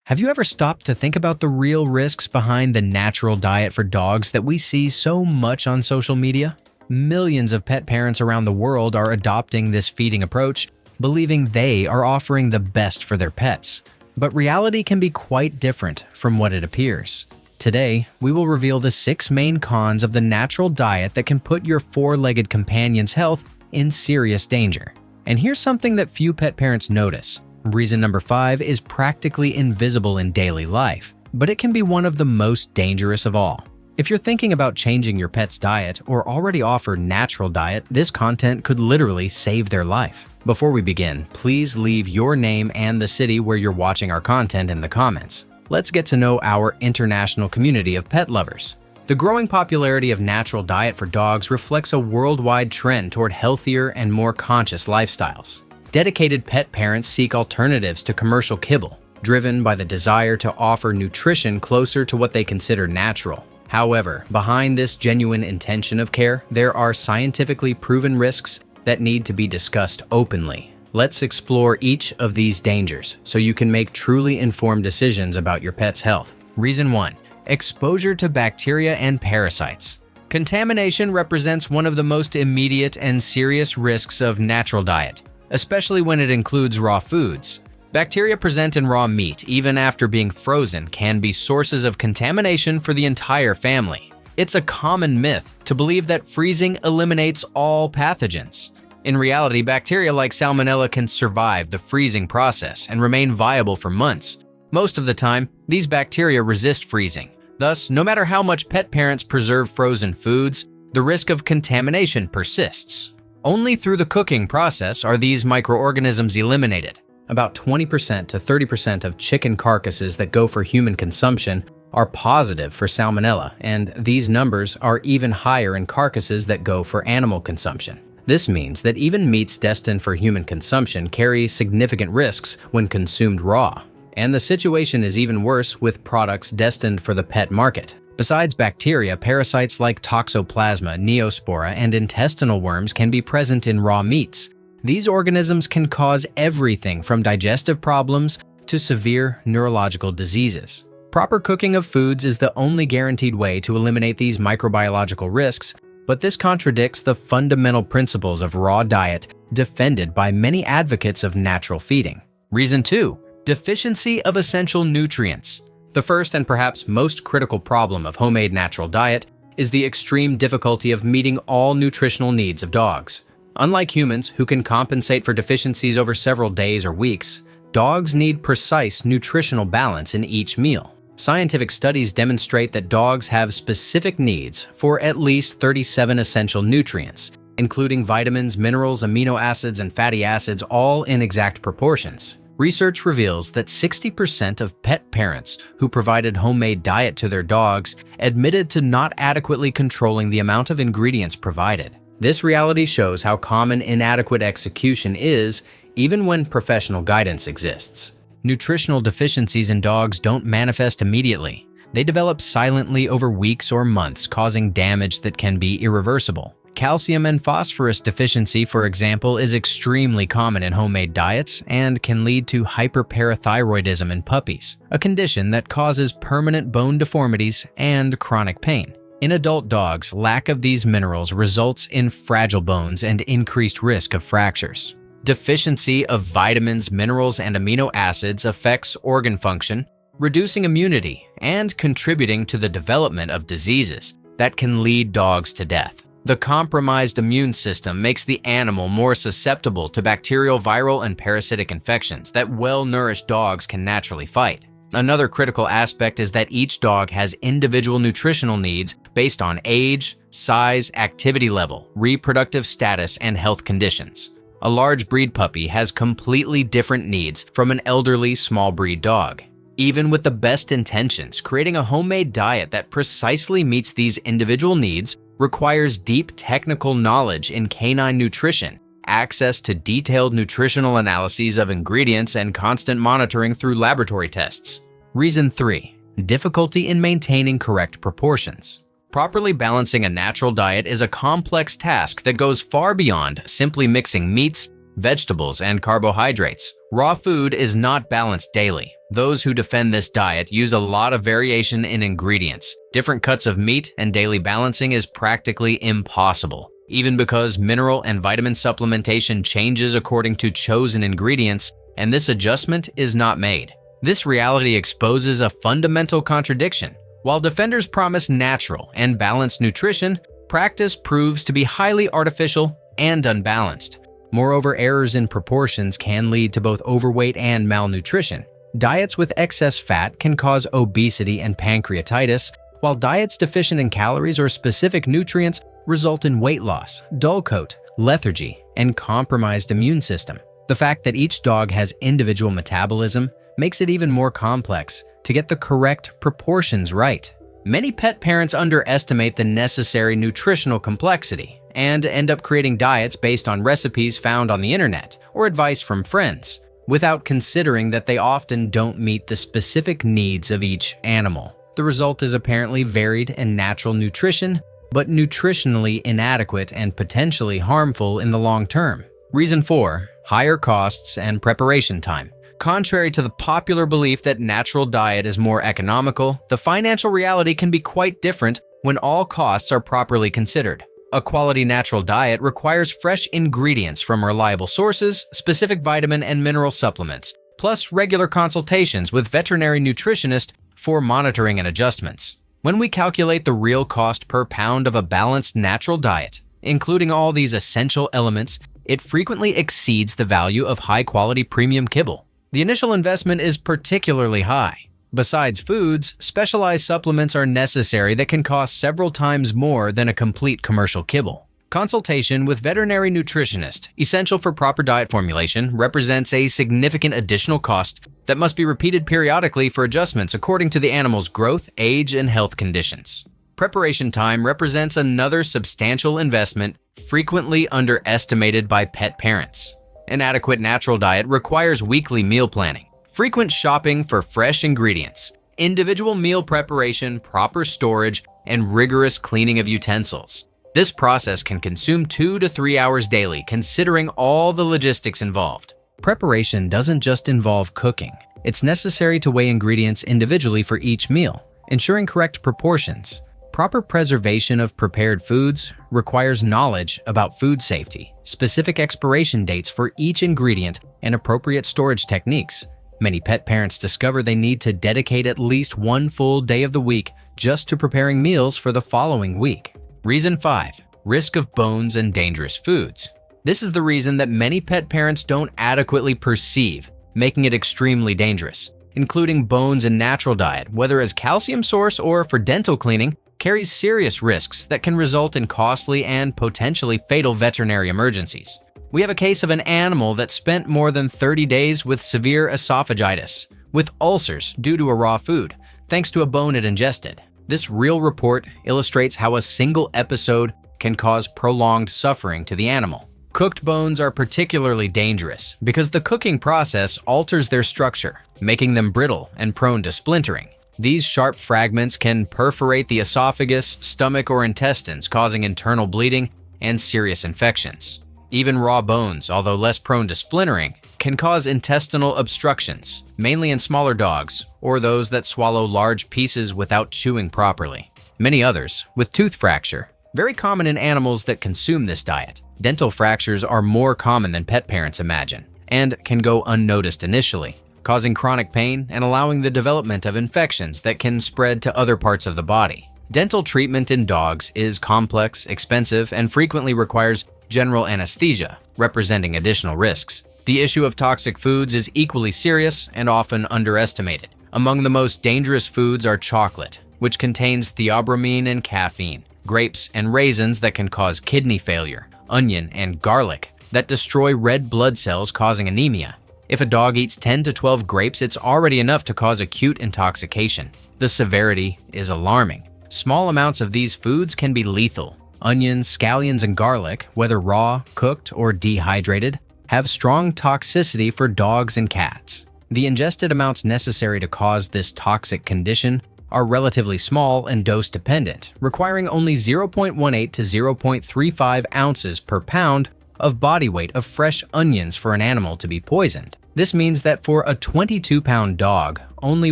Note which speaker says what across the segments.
Speaker 1: Have you ever stopped to think about the real risks behind the natural diet for dogs that we see so much on social media? Millions of pet parents around the world are adopting this feeding approach, believing they are offering the best for their pets. But reality can be quite different from what it appears. Today, we will reveal the 6 main cons of the natural diet that can put your 4-legged companion's health in serious danger. And here's something that few pet parents notice. Reason number 5 is practically invisible in daily life, but it can be one of the most dangerous of all. If you're thinking about changing your pet's diet or already offer natural diet, this content could literally save their life. Before we begin, please leave your name and the city where you're watching our content in the comments. Let's get to know our international community of pet lovers. The growing popularity of natural diet for dogs reflects a worldwide trend toward healthier and more conscious lifestyles. Dedicated pet parents seek alternatives to commercial kibble, driven by the desire to offer nutrition closer to what they consider natural. However, behind this genuine intention of care, there are scientifically proven risks that need to be discussed openly. Let's explore each of these dangers so you can make truly informed decisions about your pet's health. Reason 1. Exposure to bacteria and parasites. Contamination represents one of the most immediate and serious risks of natural diet, especially when it includes raw foods. Bacteria present in raw meat, even after being frozen, can be sources of contamination for the entire family. It's a common myth to believe that freezing eliminates all pathogens. In reality, bacteria like Salmonella can survive the freezing process and remain viable for months. Most of the time, these bacteria resist freezing. Thus, no matter how much pet parents preserve frozen foods, the risk of contamination persists. Only through the cooking process are these microorganisms eliminated. About 20% to 30% of chicken carcasses that go for human consumption are positive for Salmonella, and these numbers are even higher in carcasses that go for animal consumption. This means that even meats destined for human consumption carry significant risks when consumed raw. And the situation is even worse with products destined for the pet market. Besides bacteria, parasites like Toxoplasma, Neospora, and intestinal worms can be present in raw meats. These organisms can cause everything from digestive problems to severe neurological diseases. Proper cooking of foods is the only guaranteed way to eliminate these microbiological risks, but this contradicts the fundamental principles of raw diet defended by many advocates of natural feeding. Reason 2. Deficiency of essential nutrients. The first and perhaps most critical problem of homemade natural diet is the extreme difficulty of meeting all nutritional needs of dogs. Unlike humans, who can compensate for deficiencies over several days or weeks, dogs need precise nutritional balance in each meal. Scientific studies demonstrate that dogs have specific needs for at least 37 essential nutrients, including vitamins, minerals, amino acids, and fatty acids, all in exact proportions. Research reveals that 60% of pet parents who provided homemade diet to their dogs admitted to not adequately controlling the amount of ingredients provided. This reality shows how common inadequate execution is, even when professional guidance exists. Nutritional deficiencies in dogs don't manifest immediately. They develop silently over weeks or months, causing damage that can be irreversible. Calcium and phosphorus deficiency, for example, is extremely common in homemade diets and can lead to hyperparathyroidism in puppies, a condition that causes permanent bone deformities and chronic pain. In adult dogs, lack of these minerals results in fragile bones and increased risk of fractures. Deficiency of vitamins, minerals, and amino acids affects organ function, reducing immunity and contributing to the development of diseases that can lead dogs to death. The compromised immune system makes the animal more susceptible to bacterial, viral, and parasitic infections that well-nourished dogs can naturally fight. Another critical aspect is that each dog has individual nutritional needs based on age, size, activity level, reproductive status, and health conditions. A large breed puppy has completely different needs from an elderly small breed dog. Even with the best intentions, creating a homemade diet that precisely meets these individual needs requires deep technical knowledge in canine nutrition, access to detailed nutritional analyses of ingredients, and constant monitoring through laboratory tests. Reason 3. Difficulty in maintaining correct proportions. Properly balancing a natural diet is a complex task that goes far beyond simply mixing meats, vegetables, and carbohydrates. Raw food is not balanced daily. Those who defend this diet use a lot of variation in ingredients. Different cuts of meat and daily balancing is practically impossible, even because mineral and vitamin supplementation changes according to chosen ingredients, and this adjustment is not made. This reality exposes a fundamental contradiction. While defenders promise natural and balanced nutrition, practice proves to be highly artificial and unbalanced. Moreover, errors in proportions can lead to both overweight and malnutrition. Diets with excess fat can cause obesity and pancreatitis, while diets deficient in calories or specific nutrients result in weight loss, dull coat, lethargy, and compromised immune system. The fact that each dog has individual metabolism makes it even more complex to get the correct proportions right. Many pet parents underestimate the necessary nutritional complexity and end up creating diets based on recipes found on the internet or advice from friends, without considering that they often don't meet the specific needs of each animal. The result is apparently varied and natural nutrition, but nutritionally inadequate and potentially harmful in the long term. Reason 4. Higher costs and preparation time. Contrary to the popular belief that natural diet is more economical, the financial reality can be quite different when all costs are properly considered. A quality natural diet requires fresh ingredients from reliable sources, specific vitamin and mineral supplements, plus regular consultations with veterinary nutritionists for monitoring and adjustments. When we calculate the real cost per pound of a balanced natural diet, including all these essential elements, it frequently exceeds the value of high-quality premium kibble. The initial investment is particularly high. Besides foods, specialized supplements are necessary that can cost several times more than a complete commercial kibble. Consultation with veterinary nutritionist, essential for proper diet formulation, represents a significant additional cost that must be repeated periodically for adjustments according to the animal's growth, age, and health conditions. Preparation time represents another substantial investment frequently underestimated by pet parents. An adequate natural diet requires weekly meal planning, frequent shopping for fresh ingredients, individual meal preparation, proper storage, and rigorous cleaning of utensils. This process can consume 2 to 3 hours daily, considering all the logistics involved. Preparation doesn't just involve cooking. It's necessary to weigh ingredients individually for each meal, ensuring correct proportions. Proper preservation of prepared foods requires knowledge about food safety, specific expiration dates for each ingredient, and appropriate storage techniques. Many pet parents discover they need to dedicate at least one full day of the week just to preparing meals for the following week. Reason 5. Risk of bones and dangerous foods. This is the reason that many pet parents don't adequately perceive, making it extremely dangerous. Including bones in natural diet, whether as calcium source or for dental cleaning, carries serious risks that can result in costly and potentially fatal veterinary emergencies. We have a case of an animal that spent more than 30 days with severe esophagitis, with ulcers due to a raw food, thanks to a bone it ingested. This real report illustrates how a single episode can cause prolonged suffering to the animal. Cooked bones are particularly dangerous because the cooking process alters their structure, making them brittle and prone to splintering. These sharp fragments can perforate the esophagus, stomach, or intestines, causing internal bleeding and serious infections. Even raw bones, although less prone to splintering, can cause intestinal obstructions, mainly in smaller dogs or those that swallow large pieces without chewing properly. Many others, with tooth fracture, very common in animals that consume this diet. Dental fractures are more common than pet parents imagine and can go unnoticed initially, causing chronic pain and allowing the development of infections that can spread to other parts of the body. Dental treatment in dogs is complex, expensive, and frequently requires general anesthesia, representing additional risks. The issue of toxic foods is equally serious and often underestimated. Among the most dangerous foods are chocolate, which contains theobromine and caffeine, grapes and raisins that can cause kidney failure, onion and garlic that destroy red blood cells causing anemia. If a dog eats 10 to 12 grapes, it's already enough to cause acute intoxication. The severity is alarming. Small amounts of these foods can be lethal. Onions, scallions, and garlic, whether raw, cooked, or dehydrated, have strong toxicity for dogs and cats. The ingested amounts necessary to cause this toxic condition are relatively small and dose-dependent, requiring only 0.18 to 0.35 ounces per pound of body weight of fresh onions for an animal to be poisoned. This means that for a 22-pound dog, only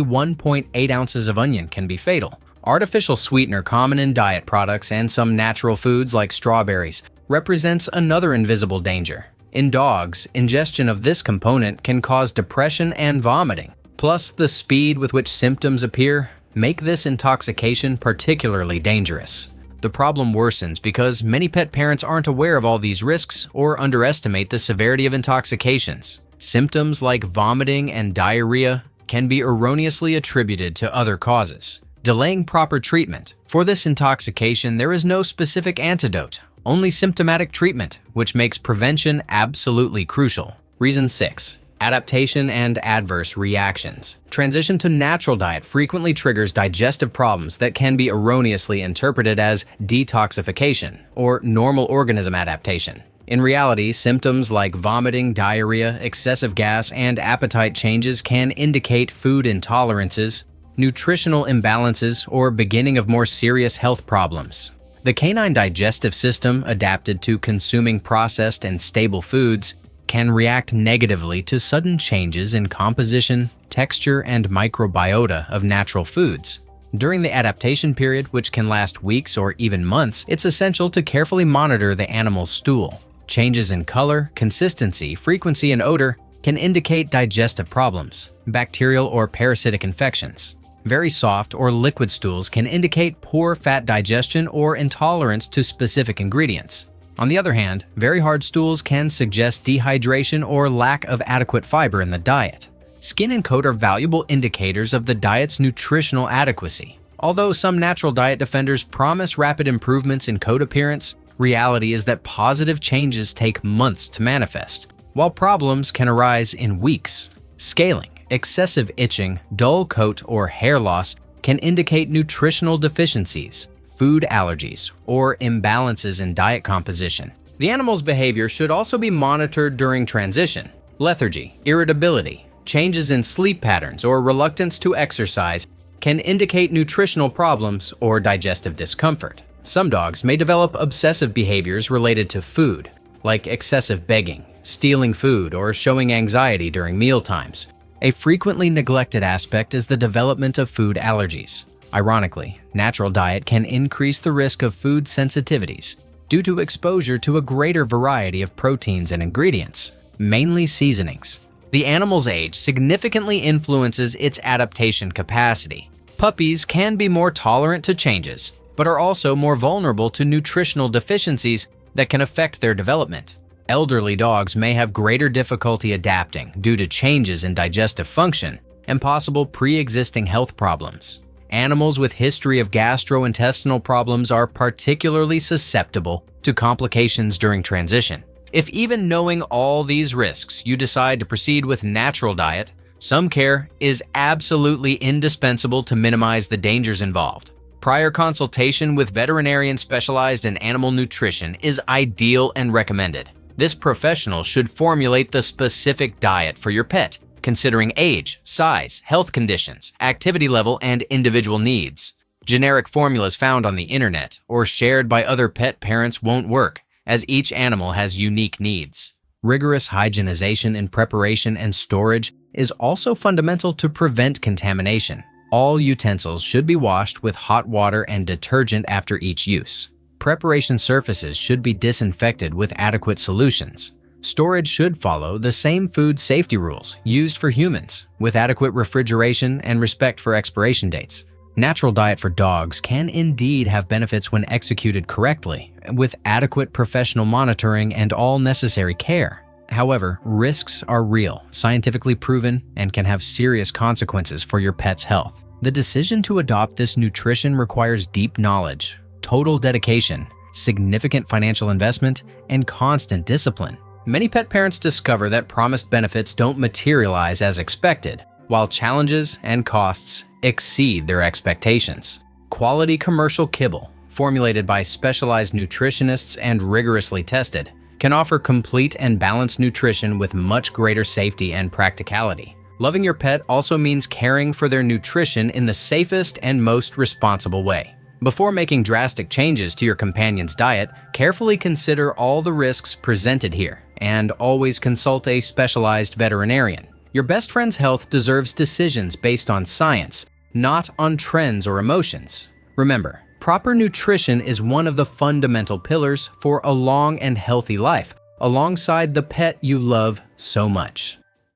Speaker 1: 1.8 ounces of onion can be fatal. Artificial sweetener common in diet products and some natural foods like strawberries represents another invisible danger. In dogs, ingestion of this component can cause depression and vomiting. Plus, the speed with which symptoms appear make this intoxication particularly dangerous. The problem worsens because many pet parents aren't aware of all these risks or underestimate the severity of intoxications. Symptoms like vomiting and diarrhea can be erroneously attributed to other causes, delaying proper treatment. For this intoxication, there is no specific antidote, only symptomatic treatment, which makes prevention absolutely crucial. Reason 6. Adaptation and adverse reactions. Transition to natural diet frequently triggers digestive problems that can be erroneously interpreted as detoxification or normal organism adaptation. In reality, symptoms like vomiting, diarrhea, excessive gas, and appetite changes can indicate food intolerances, nutritional imbalances, or beginning of more serious health problems. The canine digestive system, adapted to consuming processed and stable foods, can react negatively to sudden changes in composition, texture, and microbiota of natural foods. During the adaptation period, which can last weeks or even months, it's essential to carefully monitor the animal's stool. Changes in color, consistency, frequency, and odor can indicate digestive problems, bacterial or parasitic infections. Very soft or liquid stools can indicate poor fat digestion or intolerance to specific ingredients. On the other hand, very hard stools can suggest dehydration or lack of adequate fiber in the diet. Skin and coat are valuable indicators of the diet's nutritional adequacy. Although some natural diet defenders promise rapid improvements in coat appearance, reality is that positive changes take months to manifest, while problems can arise in weeks. Scaling, excessive itching, dull coat, or hair loss can indicate nutritional deficiencies, food allergies, or imbalances in diet composition. The animal's behavior should also be monitored during transition. Lethargy, irritability, changes in sleep patterns, or reluctance to exercise can indicate nutritional problems or digestive discomfort. Some dogs may develop obsessive behaviors related to food, like excessive begging, stealing food, or showing anxiety during meal times. A frequently neglected aspect is the development of food allergies. Ironically, natural diet can increase the risk of food sensitivities due to exposure to a greater variety of proteins and ingredients, mainly seasonings. The animal's age significantly influences its adaptation capacity. Puppies can be more tolerant to changes, but are also more vulnerable to nutritional deficiencies that can affect their development. Elderly dogs may have greater difficulty adapting due to changes in digestive function and possible pre-existing health problems. Animals with history of gastrointestinal problems are particularly susceptible to complications during transition. If even knowing all these risks, you decide to proceed with natural diet, some care is absolutely indispensable to minimize the dangers involved. Prior consultation with veterinarians specialized in animal nutrition is ideal and recommended. This professional should formulate the specific diet for your pet, considering age, size, health conditions, activity level, and individual needs. Generic formulas found on the internet or shared by other pet parents won't work, as each animal has unique needs. Rigorous hygienization in preparation and storage is also fundamental to prevent contamination. All utensils should be washed with hot water and detergent after each use. Preparation surfaces should be disinfected with adequate solutions. Storage should follow the same food safety rules used for humans, with adequate refrigeration and respect for expiration dates. Natural diet for dogs can indeed have benefits when executed correctly, with adequate professional monitoring and all necessary care. However, risks are real, scientifically proven, and can have serious consequences for your pet's health. The decision to adopt this nutrition requires deep knowledge, total dedication, significant financial investment, and constant discipline. Many pet parents discover that promised benefits don't materialize as expected, while challenges and costs exceed their expectations. Quality commercial kibble, formulated by specialized nutritionists and rigorously tested, can offer complete and balanced nutrition with much greater safety and practicality. Loving your pet also means caring for their nutrition in the safest and most responsible way. Before making drastic changes to your companion's diet, carefully consider all the risks presented here, and always consult a specialized veterinarian. Your best friend's health deserves decisions based on science, not on trends or emotions. Remember, proper nutrition is one of the fundamental pillars for a long and healthy life, alongside the pet you love so much.